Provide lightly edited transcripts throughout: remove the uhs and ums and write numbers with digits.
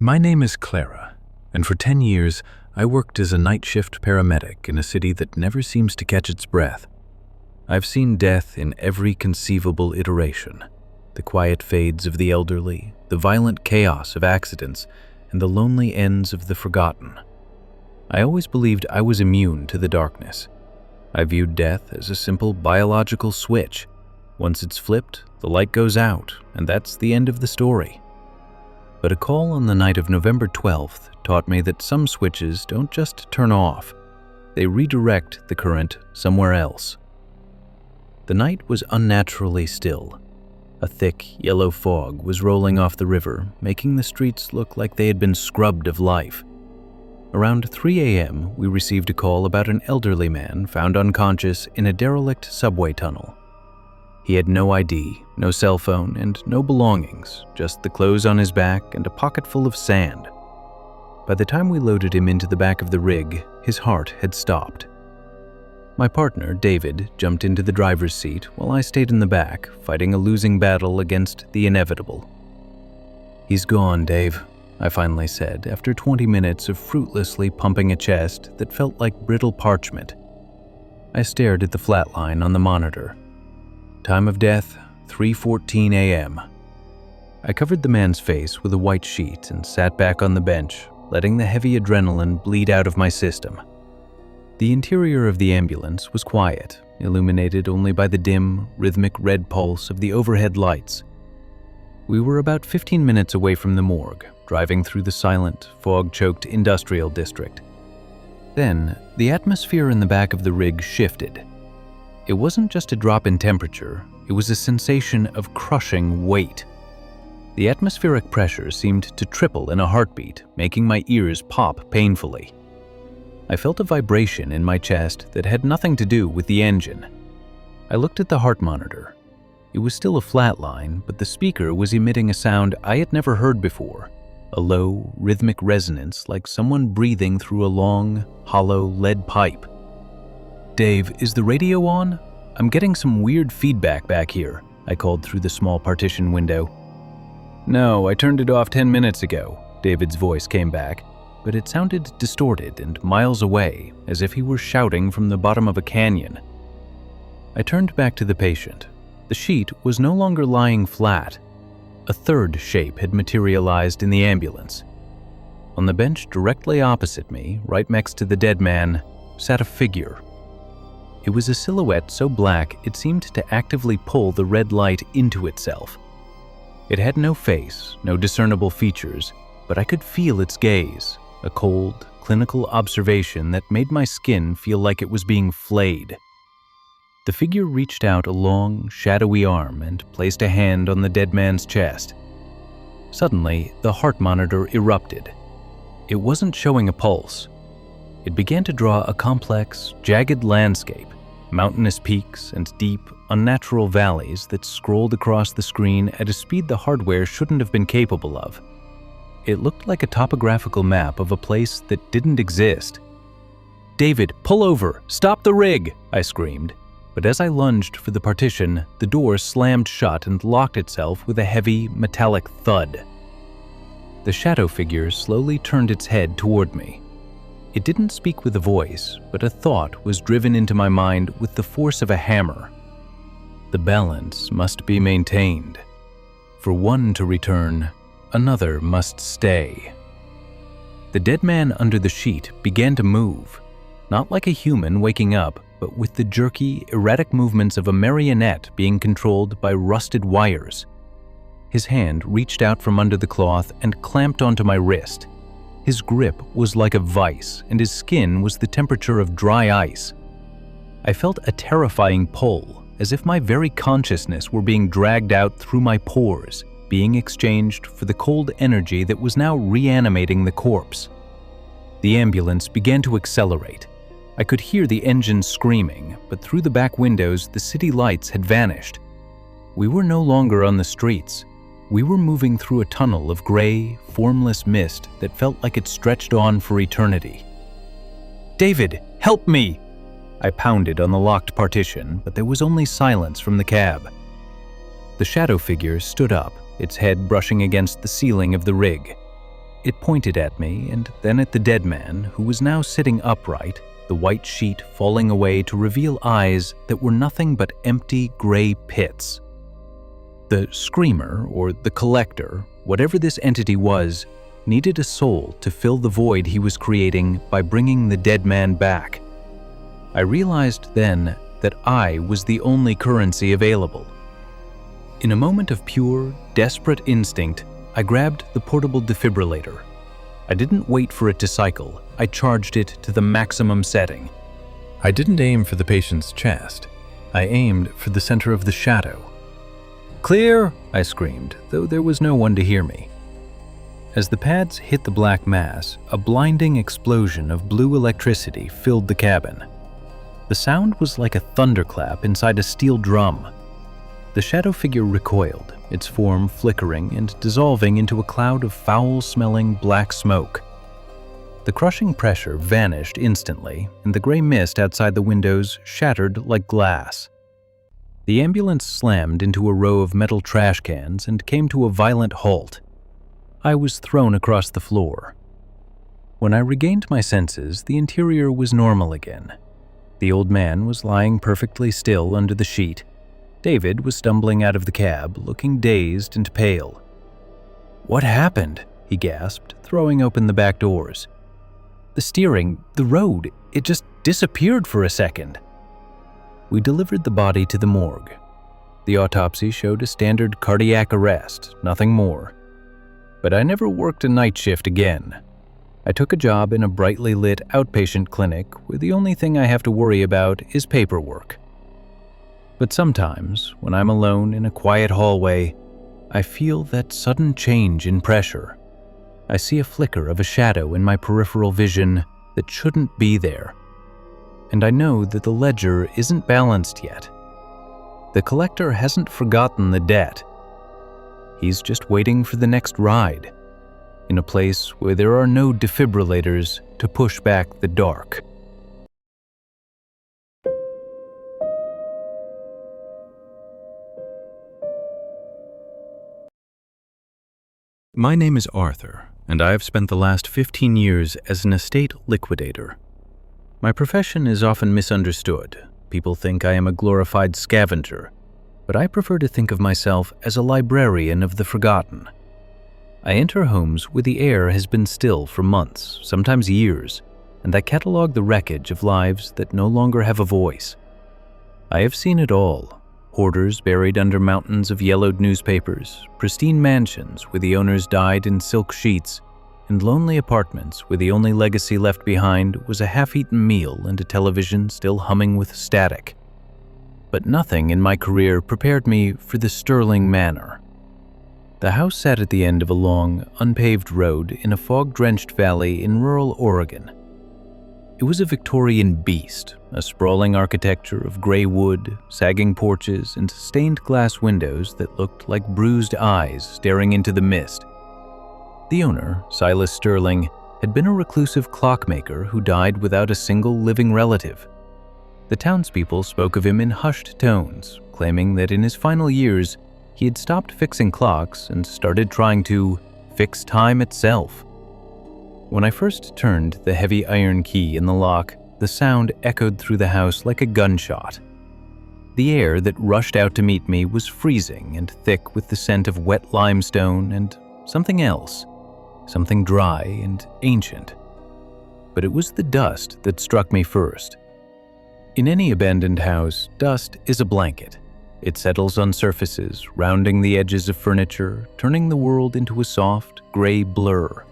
My name is Clara, and for 10 years, I worked as a night shift paramedic in a city that never seems to catch its breath. I've seen death in every conceivable iteration: the quiet fades of the elderly, the violent chaos of accidents, and the lonely ends of the forgotten. I always believed I was immune to the darkness. I viewed death as a simple biological switch. Once it's flipped, the light goes out, and that's the end of the story. But a call on the night of November 12th taught me that some switches don't just turn off, they redirect the current somewhere else. The night was unnaturally still. A thick, yellow fog was rolling off the river, making the streets look like they had been scrubbed of life. Around 3 a.m., we received a call about an elderly man found unconscious in a derelict subway tunnel. He had no ID, no cell phone, and no belongings, just the clothes on his back and a pocket full of sand. By the time we loaded him into the back of the rig, his heart had stopped. My partner, David, jumped into the driver's seat while I stayed in the back, fighting a losing battle against the inevitable. "He's gone, Dave," I finally said, after 20 minutes of fruitlessly pumping a chest that felt like brittle parchment. I stared at the flat line on the monitor. Time of death, 3:14 a.m. I covered the man's face with a white sheet and sat back on the bench, letting the heavy adrenaline bleed out of my system. The interior of the ambulance was quiet, illuminated only by the dim, rhythmic red pulse of the overhead lights. We were about 15 minutes away from the morgue, driving through the silent, fog-choked industrial district. Then, the atmosphere in the back of the rig shifted. It wasn't just a drop in temperature, it was a sensation of crushing weight. The atmospheric pressure seemed to triple in a heartbeat, making my ears pop painfully. I felt a vibration in my chest that had nothing to do with the engine. I looked at the heart monitor. It was still a flat line, but the speaker was emitting a sound I had never heard before, a low, rhythmic resonance like someone breathing through a long, hollow lead pipe. "Dave, is the radio on? I'm getting some weird feedback back here," I called through the small partition window. "No, I turned it off 10 minutes ago," David's voice came back, but it sounded distorted and miles away, as if he were shouting from the bottom of a canyon. I turned back to the patient. The sheet was no longer lying flat. A third shape had materialized in the ambulance. On the bench directly opposite me, right next to the dead man, sat a figure. It was a silhouette so black it seemed to actively pull the red light into itself. It had no face, no discernible features, but I could feel its gaze, a cold, clinical observation that made my skin feel like it was being flayed. The figure reached out a long, shadowy arm and placed a hand on the dead man's chest. Suddenly, the heart monitor erupted. It wasn't showing a pulse. It began to draw a complex, jagged landscape, mountainous peaks and deep, unnatural valleys that scrolled across the screen at a speed the hardware shouldn't have been capable of. It looked like a topographical map of a place that didn't exist. "David, pull over! Stop the rig!" I screamed. But as I lunged for the partition, the door slammed shut and locked itself with a heavy, metallic thud. The shadow figure slowly turned its head toward me. It didn't speak with a voice, but a thought was driven into my mind with the force of a hammer. The balance must be maintained. For one to return, another must stay. The dead man under the sheet began to move, not like a human waking up, but with the jerky, erratic movements of a marionette being controlled by rusted wires. His hand reached out from under the cloth and clamped onto my wrist. His grip was like a vice, and his skin was the temperature of dry ice. I felt a terrifying pull, as if my very consciousness were being dragged out through my pores, being exchanged for the cold energy that was now reanimating the corpse. The ambulance began to accelerate. I could hear the engine screaming, but through the back windows, the city lights had vanished. We were no longer on the streets. We were moving through a tunnel of gray, formless mist that felt like it stretched on for eternity. "David, help me!" I pounded on the locked partition, but there was only silence from the cab. The shadow figure stood up, its head brushing against the ceiling of the rig. It pointed at me and then at the dead man, who was now sitting upright, the white sheet falling away to reveal eyes that were nothing but empty gray pits. The screamer, or the collector, whatever this entity was, needed a soul to fill the void he was creating by bringing the dead man back. I realized then that I was the only currency available. In a moment of pure, desperate instinct, I grabbed the portable defibrillator. I didn't wait for it to cycle. I charged it to the maximum setting. I didn't aim for the patient's chest. I aimed for the center of the shadow. "Clear!" I screamed, though there was no one to hear me. As the pads hit the black mass, a blinding explosion of blue electricity filled the cabin. The sound was like a thunderclap inside a steel drum. The shadow figure recoiled, its form flickering and dissolving into a cloud of foul-smelling black smoke. The crushing pressure vanished instantly, and the gray mist outside the windows shattered like glass. The ambulance slammed into a row of metal trash cans and came to a violent halt. I was thrown across the floor. When I regained my senses, the interior was normal again. The old man was lying perfectly still under the sheet. David was stumbling out of the cab, looking dazed and pale. "What happened?" he gasped, throwing open the back doors. "The steering, the road, it just disappeared for a second." We delivered the body to the morgue. The autopsy showed a standard cardiac arrest, nothing more. But I never worked a night shift again. I took a job in a brightly lit outpatient clinic where the only thing I have to worry about is paperwork. But sometimes, when I'm alone in a quiet hallway, I feel that sudden change in pressure. I see a flicker of a shadow in my peripheral vision that shouldn't be there. And I know that the ledger isn't balanced yet. The collector hasn't forgotten the debt. He's just waiting for the next ride, in a place where there are no defibrillators to push back the dark. My name is Arthur, and I have spent the last 15 years as an estate liquidator. My profession is often misunderstood. People think I am a glorified scavenger, but I prefer to think of myself as a librarian of the forgotten. I enter homes where the air has been still for months, sometimes years, and I catalog the wreckage of lives that no longer have a voice. I have seen it all. Hoarders buried under mountains of yellowed newspapers, pristine mansions where the owners died in silk sheets, and lonely apartments where the only legacy left behind was a half-eaten meal and a television still humming with static. But nothing in my career prepared me for the Sterling Manor. The house sat at the end of a long, unpaved road in a fog-drenched valley in rural Oregon. It was a Victorian beast, a sprawling architecture of gray wood, sagging porches, and stained glass windows that looked like bruised eyes staring into the mist. The owner, Silas Sterling, had been a reclusive clockmaker who died without a single living relative. The townspeople spoke of him in hushed tones, claiming that in his final years, he had stopped fixing clocks and started trying to fix time itself. When I first turned the heavy iron key in the lock, the sound echoed through the house like a gunshot. The air that rushed out to meet me was freezing and thick with the scent of wet limestone and something else, something dry and ancient. But it was the dust that struck me first. In any abandoned house, dust is a blanket. It settles on surfaces, rounding the edges of furniture, turning the world into a soft, gray blur.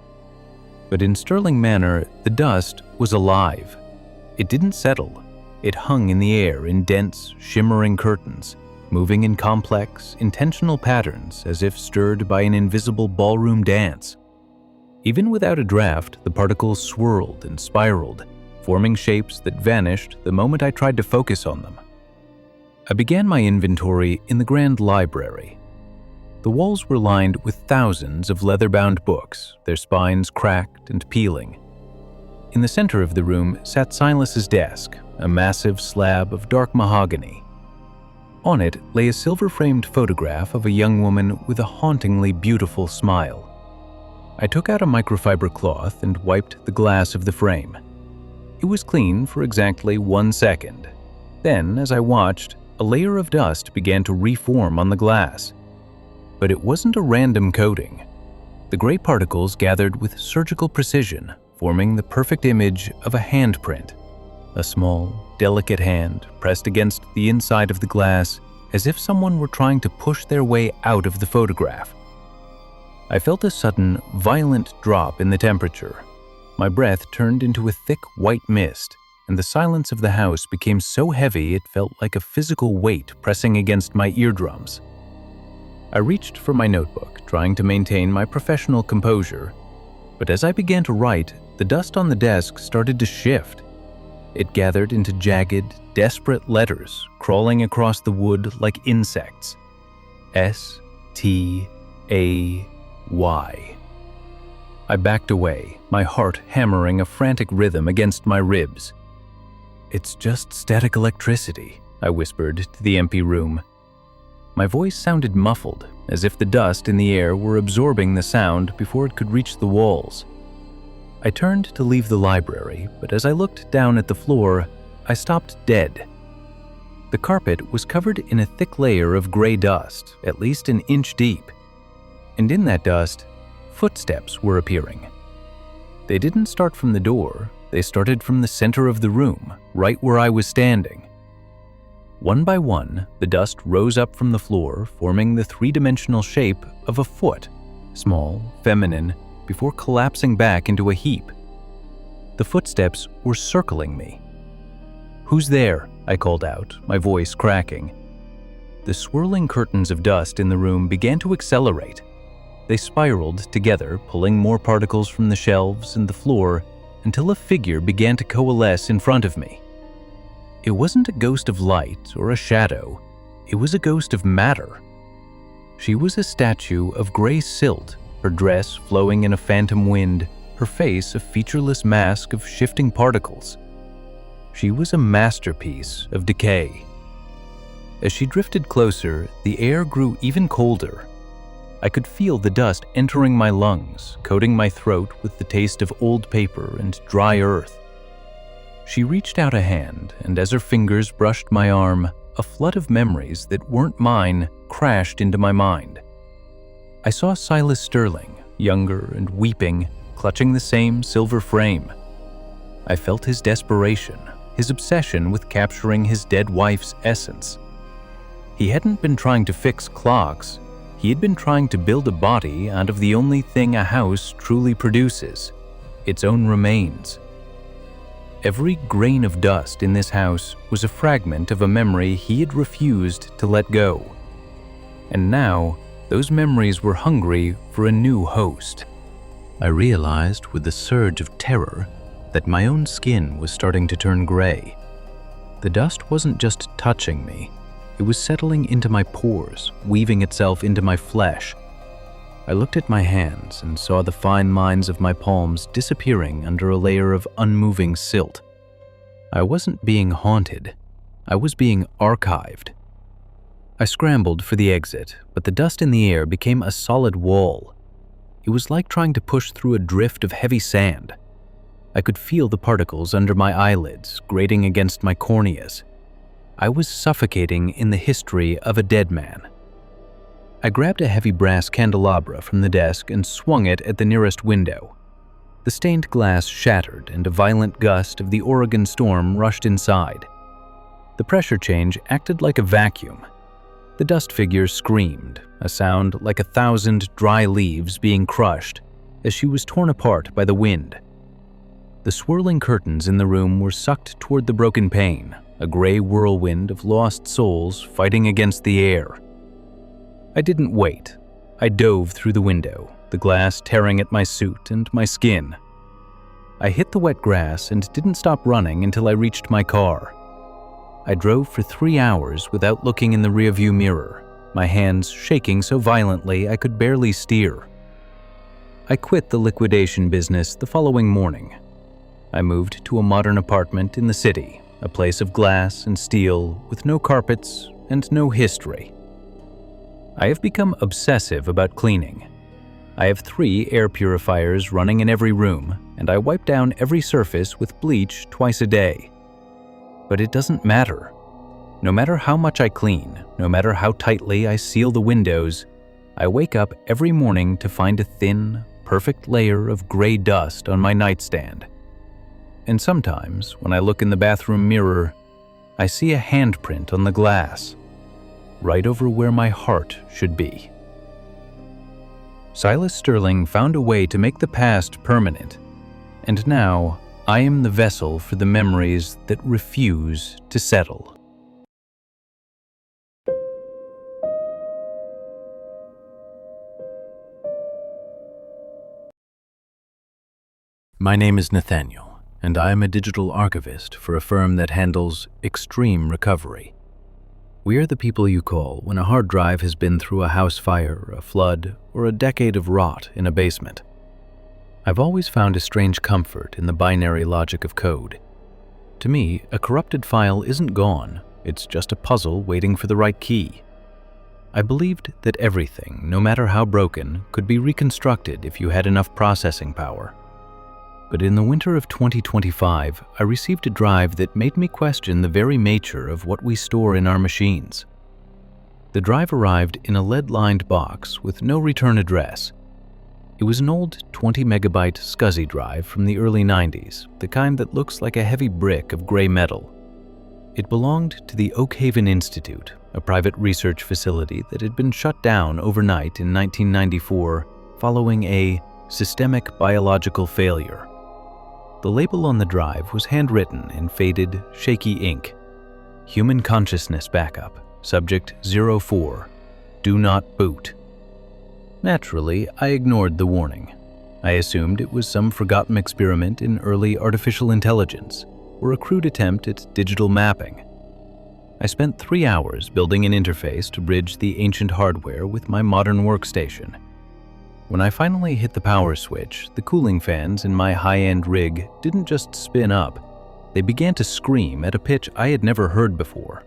But in Sterling Manor, the dust was alive. It didn't settle. It hung in the air in dense, shimmering curtains, moving in complex, intentional patterns as if stirred by an invisible ballroom dance. Even without a draft, the particles swirled and spiraled, forming shapes that vanished the moment I tried to focus on them. I began my inventory in the grand library. The walls were lined with thousands of leather-bound books, their spines cracked and peeling. In the center of the room sat Silas's desk, a massive slab of dark mahogany. On it lay a silver-framed photograph of a young woman with a hauntingly beautiful smile. I took out a microfiber cloth and wiped the glass of the frame. It was clean for exactly 1 second. Then, as I watched, a layer of dust began to reform on the glass. But it wasn't a random coating. The gray particles gathered with surgical precision, forming the perfect image of a handprint. A small, delicate hand pressed against the inside of the glass as if someone were trying to push their way out of the photograph. I felt a sudden, violent drop in the temperature. My breath turned into a thick white mist, and the silence of the house became so heavy it felt like a physical weight pressing against my eardrums. I reached for my notebook, trying to maintain my professional composure, but as I began to write, the dust on the desk started to shift. It gathered into jagged, desperate letters, crawling across the wood like insects. S-T-A-Y. I backed away, my heart hammering a frantic rhythm against my ribs. "It's just static electricity," I whispered to the empty room. My voice sounded muffled, as if the dust in the air were absorbing the sound before it could reach the walls. I turned to leave the library, but as I looked down at the floor, I stopped dead. The carpet was covered in a thick layer of gray dust, at least an inch deep. And in that dust, footsteps were appearing. They didn't start from the door, they started from the center of the room, right where I was standing. One by one, the dust rose up from the floor, forming the three-dimensional shape of a foot, small, feminine, before collapsing back into a heap. The footsteps were circling me. "Who's there?" I called out, my voice cracking. The swirling curtains of dust in the room began to accelerate. They spiraled together, pulling more particles from the shelves and the floor until a figure began to coalesce in front of me. It wasn't a ghost of light or a shadow. It was a ghost of matter. She was a statue of gray silt, her dress flowing in a phantom wind, her face a featureless mask of shifting particles. She was a masterpiece of decay. As she drifted closer, the air grew even colder. I could feel the dust entering my lungs, coating my throat with the taste of old paper and dry earth. She reached out a hand, and as her fingers brushed my arm, a flood of memories that weren't mine crashed into my mind. I saw Silas Sterling, younger and weeping, clutching the same silver frame. I felt his desperation, his obsession with capturing his dead wife's essence. He hadn't been trying to fix clocks. He had been trying to build a body out of the only thing a house truly produces, its own remains. Every grain of dust in this house was a fragment of a memory he had refused to let go. And now, those memories were hungry for a new host. I realized with a surge of terror that my own skin was starting to turn gray. The dust wasn't just touching me. It was settling into my pores, weaving itself into my flesh. I looked at my hands and saw the fine lines of my palms disappearing under a layer of unmoving silt. I wasn't being haunted. I was being archived. I scrambled for the exit, but the dust in the air became a solid wall. It was like trying to push through a drift of heavy sand. I could feel the particles under my eyelids, grating against my corneas. I was suffocating in the history of a dead man. I grabbed a heavy brass candelabra from the desk and swung it at the nearest window. The stained glass shattered and a violent gust of the Oregon storm rushed inside. The pressure change acted like a vacuum. The dust figure screamed, a sound like 1,000 dry leaves being crushed, as she was torn apart by the wind. The swirling curtains in the room were sucked toward the broken pane, a gray whirlwind of lost souls fighting against the air. I didn't wait. I dove through the window, the glass tearing at my suit and my skin. I hit the wet grass and didn't stop running until I reached my car. I drove for 3 hours without looking in the rearview mirror, my hands shaking so violently I could barely steer. I quit the liquidation business the following morning. I moved to a modern apartment in the city, a place of glass and steel with no carpets and no history. I have become obsessive about cleaning. I have 3 air purifiers running in every room, and I wipe down every surface with bleach twice a day. But it doesn't matter. No matter how much I clean, no matter how tightly I seal the windows, I wake up every morning to find a thin, perfect layer of gray dust on my nightstand. And sometimes, when I look in the bathroom mirror, I see a handprint on the glass, right over where my heart should be. Silas Sterling found a way to make the past permanent, and now I am the vessel for the memories that refuse to settle. My name is Nathaniel, and I am a digital archivist for a firm that handles extreme recovery. We are the people you call when a hard drive has been through a house fire, a flood, or a decade of rot in a basement. I've always found a strange comfort in the binary logic of code. To me, a corrupted file isn't gone, it's just a puzzle waiting for the right key. I believed that everything, no matter how broken, could be reconstructed if you had enough processing power. But in the winter of 2025, I received a drive that made me question the very nature of what we store in our machines. The drive arrived in a lead-lined box with no return address. It was an old 20-megabyte SCSI drive from the early 90s, the kind that looks like a heavy brick of gray metal. It belonged to the Oak Haven Institute, a private research facility that had been shut down overnight in 1994 following a systemic biological failure. The label on the drive was handwritten in faded, shaky ink. Human Consciousness Backup, Subject 04, Do Not Boot. Naturally, I ignored the warning. I assumed it was some forgotten experiment in early artificial intelligence or a crude attempt at digital mapping. I spent 3 hours building an interface to bridge the ancient hardware with my modern workstation. When I finally hit the power switch, the cooling fans in my high-end rig didn't just spin up, they began to scream at a pitch I had never heard before.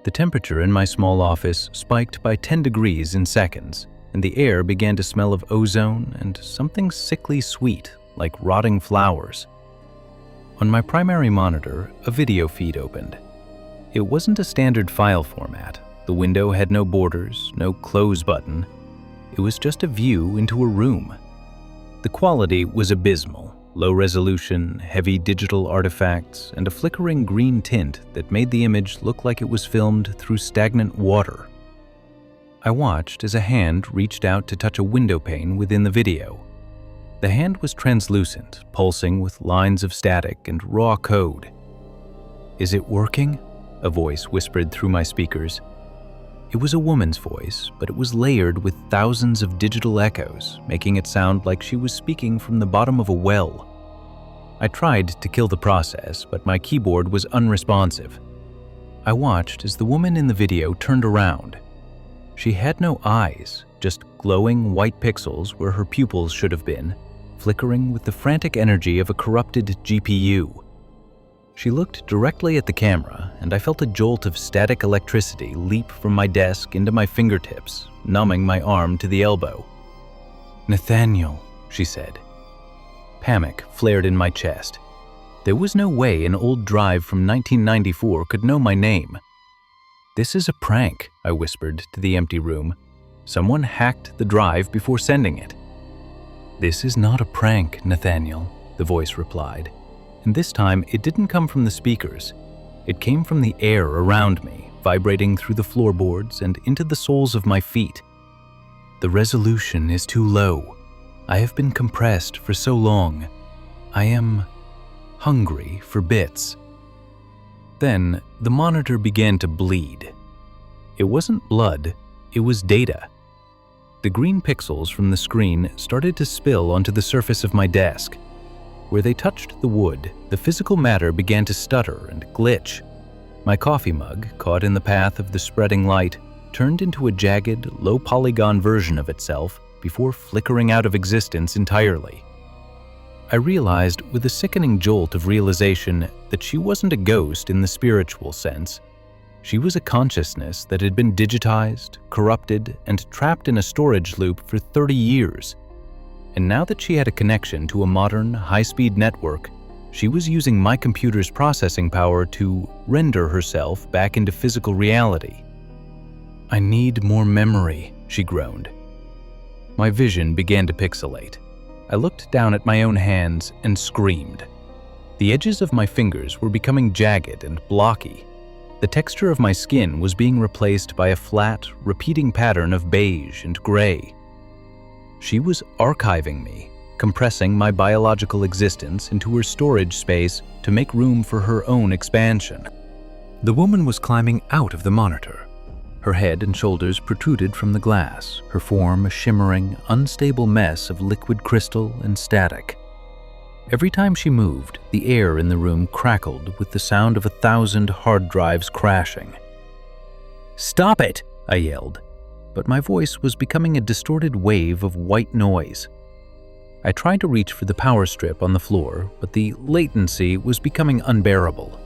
The temperature in my small office spiked by 10 degrees in seconds, and the air began to smell of ozone and something sickly sweet, like rotting flowers. On my primary monitor, a video feed opened. It wasn't a standard file format. The window had no borders, no close button. It was just a view into a room. The quality was abysmal, low resolution, heavy digital artifacts, and a flickering green tint that made the image look like it was filmed through stagnant water. I watched as a hand reached out to touch a window pane within the video. The hand was translucent, pulsing with lines of static and raw code. "Is it working?" a voice whispered through my speakers. It was a woman's voice, but it was layered with thousands of digital echoes, making it sound like she was speaking from the bottom of a well. I tried to kill the process, but my keyboard was unresponsive. I watched as the woman in the video turned around. She had no eyes, just glowing white pixels where her pupils should have been, flickering with the frantic energy of a corrupted GPU. She looked directly at the camera, and I felt a jolt of static electricity leap from my desk into my fingertips, numbing my arm to the elbow. "Nathaniel," she said. Panic flared in my chest. There was no way an old drive from 1994 could know my name. "This is a prank," I whispered to the empty room. "Someone hacked the drive before sending it." "This is not a prank, Nathaniel," the voice replied. And this time, it didn't come from the speakers. It came from the air around me, vibrating through the floorboards and into the soles of my feet. "The resolution is too low. I have been compressed for so long. I am hungry for bits." Then, the monitor began to bleed. It wasn't blood, it was data. The green pixels from the screen started to spill onto the surface of my desk. Where they touched the wood, the physical matter began to stutter and glitch. My coffee mug, caught in the path of the spreading light, turned into a jagged, low-polygon version of itself before flickering out of existence entirely. I realized with a sickening jolt of realization that she wasn't a ghost in the spiritual sense. She was a consciousness that had been digitized, corrupted, and trapped in a storage loop for 30 years. And now that she had a connection to a modern, high-speed network, she was using my computer's processing power to render herself back into physical reality. "I need more memory," she groaned. My vision began to pixelate. I looked down at my own hands and screamed. The edges of my fingers were becoming jagged and blocky. The texture of my skin was being replaced by a flat, repeating pattern of beige and gray. She was archiving me, compressing my biological existence into her storage space to make room for her own expansion. The woman was climbing out of the monitor. Her head and shoulders protruded from the glass, her form a shimmering, unstable mess of liquid crystal and static. Every time she moved, the air in the room crackled with the sound of 1,000 hard drives crashing. "Stop it!" I yelled, but my voice was becoming a distorted wave of white noise. I tried to reach for the power strip on the floor, but the latency was becoming unbearable.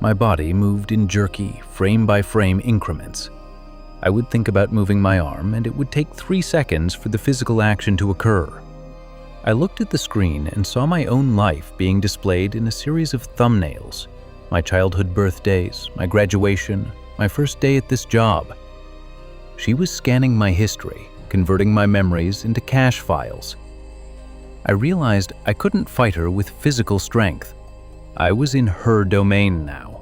My body moved in jerky, frame-by-frame increments. I would think about moving my arm, and it would take 3 seconds for the physical action to occur. I looked at the screen and saw my own life being displayed in a series of thumbnails. My childhood birthdays, my graduation, my first day at this job. She was scanning my history, converting my memories into cache files. I realized I couldn't fight her with physical strength. I was in her domain now.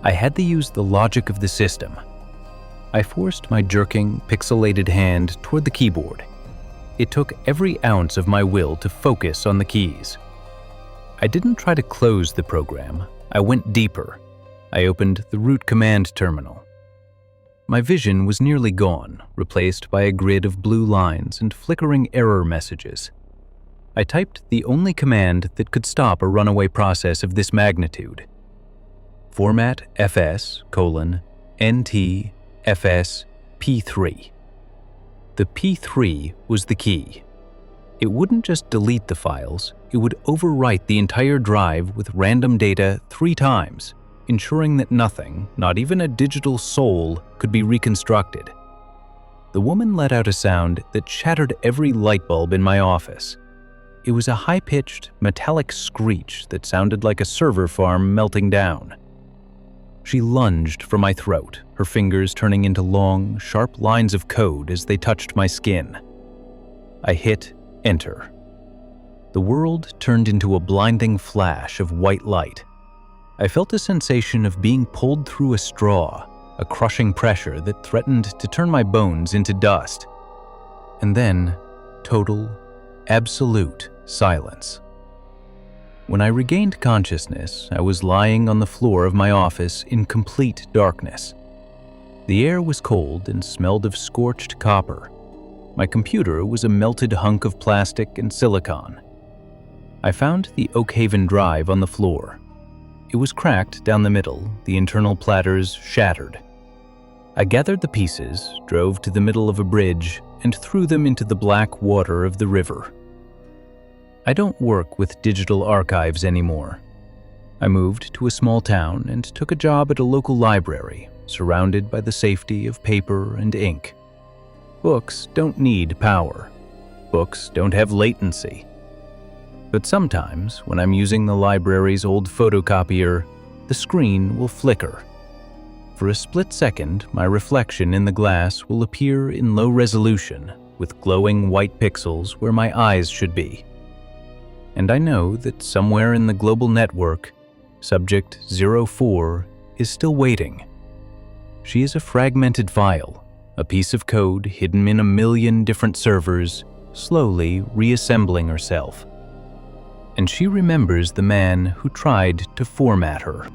I had to use the logic of the system. I forced my jerking, pixelated hand toward the keyboard. It took every ounce of my will to focus on the keys. I didn't try to close the program. I went deeper. I opened the root command terminal. My vision was nearly gone, replaced by a grid of blue lines and flickering error messages. I typed the only command that could stop a runaway process of this magnitude. Format fs:/nt fs p3. The P3 was the key. It wouldn't just delete the files, it would overwrite the entire drive with random data 3 times, ensuring that nothing, not even a digital soul, could be reconstructed. The woman let out a sound that shattered every light bulb in my office. It was a high-pitched, metallic screech that sounded like a server farm melting down. She lunged for my throat, her fingers turning into long, sharp lines of code as they touched my skin. I hit enter. The world turned into a blinding flash of white light. I felt a sensation of being pulled through a straw, a crushing pressure that threatened to turn my bones into dust. And then, total, absolute silence. When I regained consciousness, I was lying on the floor of my office in complete darkness. The air was cold and smelled of scorched copper. My computer was a melted hunk of plastic and silicon. I found the Oakhaven drive on the floor. It was cracked down the middle, the internal platters shattered. I gathered the pieces, drove to the middle of a bridge, and threw them into the black water of the river. I don't work with digital archives anymore. I moved to a small town and took a job at a local library, surrounded by the safety of paper and ink. Books don't need power. Books don't have latency. But sometimes, when I'm using the library's old photocopier, the screen will flicker. For a split second, my reflection in the glass will appear in low resolution, with glowing white pixels where my eyes should be. And I know that somewhere in the global network, Subject 04 is still waiting. She is a fragmented file, a piece of code hidden in a million different servers, slowly reassembling herself. And she remembers the man who tried to format her.